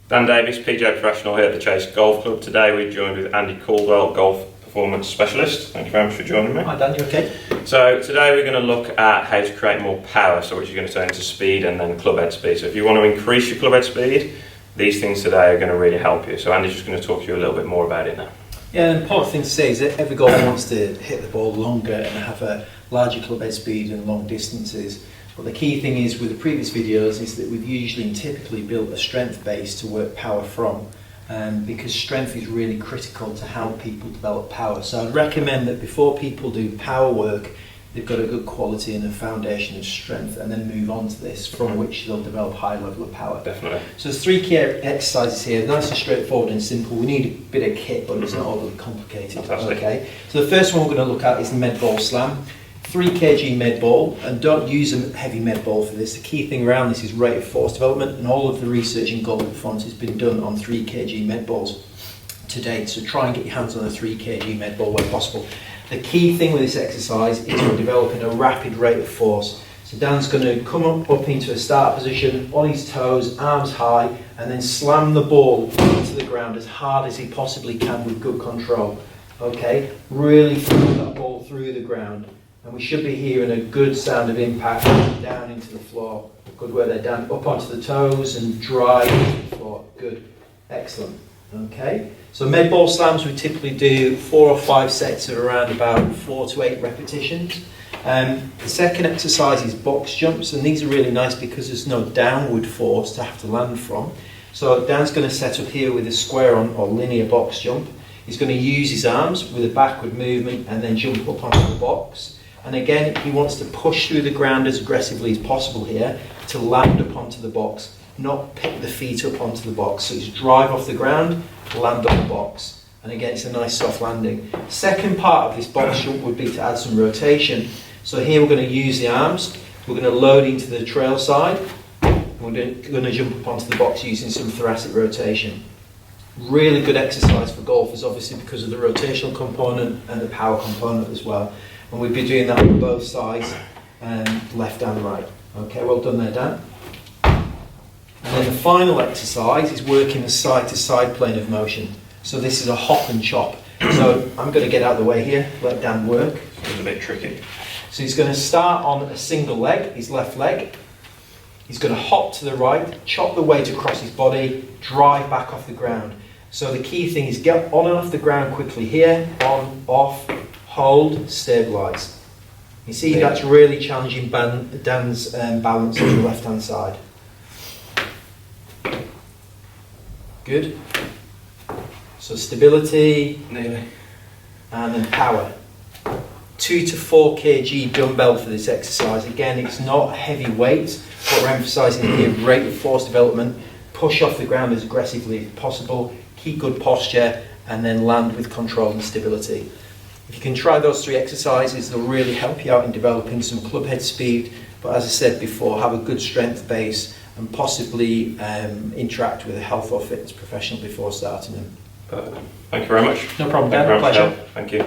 Dan Davis, PGA Professional here at the Chase Golf Club. Today we're joined with Andy Caldwell, Golf Performance Specialist. Thank you very much for joining me. Hi Dan, you okay? So today we're going to look at how to create more power, so which is going to turn into speed and then club head speed. So if you want to increase your club head speed, these things today are going to really help you. So Andy's just going to talk to you a little bit more about it now. Yeah, an important thing to say is that every golfer wants to hit the ball longer and have a larger club head speed and long distances. But the key thing is with the previous videos is that we've usually and typically built a strength base to work power from, because strength is really critical to how people develop power. So I'd recommend that before people do power work, they've got a good quality and a foundation of strength, and then move on to this, from which they'll develop a high level of power. Definitely. So there's 3 key exercises here, nice and straightforward and simple. We need a bit of kit, but it's not overly complicated. Fantastic. Okay. So the first one we're going to look at is the med ball slam. 3 kg med ball, and don't use a heavy med ball for this. The key thing around this is rate of force development, and all of the research in golf performance has been done on 3 kg med balls to date. So try and get your hands on a 3 kg med ball where possible. The key thing with this exercise is we're developing a rapid rate of force. So Dan's going to come up into a start position on his toes, arms high, and then slam the ball into the ground as hard as he possibly can with good control. Okay, really throw that ball through the ground. And we should be hearing a good sound of impact down into the floor. Good where they're down, up onto the toes and dry into the floor. Good, excellent. Okay, so med ball slams we typically do 4 or 5 sets of around about 4 to 8 repetitions. The second exercise is box jumps, and these are really nice because there's no downward force to have to land from. So Dan's going to set up here with a square on or linear box jump. He's going to use his arms with a backward movement and then jump up onto the box. And again, he wants to push through the ground as aggressively as possible here to land up onto the box, not pick the feet up onto the box. So it's drive off the ground, land on the box. And again, it's a nice soft landing. Second part of this box jump would be to add some rotation. So here we're going to use the arms. We're going to load into the trail side. We're going to jump up onto the box using some thoracic rotation. Really good exercise for golfers, obviously, because of the rotational component and the power component as well. And we'll be doing that on both sides, left and right. Okay, well done there, Dan. And then the final exercise is working the side-to-side plane of motion. So this is a Hoppin Chop. So I'm going to get out of the way here, let Dan work. It's a bit tricky. So he's going to start on a single leg, his left leg. He's going to hop to the right, chop the weight across his body, drive back off the ground. So the key thing is get on and off the ground quickly here, on, off, hold, stabilise. You see that's really challenging Dan's balance on the left hand side. Good. So stability, and then power. 2 to 4 kg dumbbell for this exercise. Again, it's not heavy weight, but we're emphasising here rate of force development. Push off the ground as aggressively as possible, keep good posture, and then land with control and stability. If you can try those 3 exercises, they'll really help you out in developing some club head speed, but as I said before, have a good strength base and possibly interact with a health or fitness professional before starting them. Perfect. Thank you very much. No problem, Dan. Thank you very much, Pleasure. Dan. Thank you.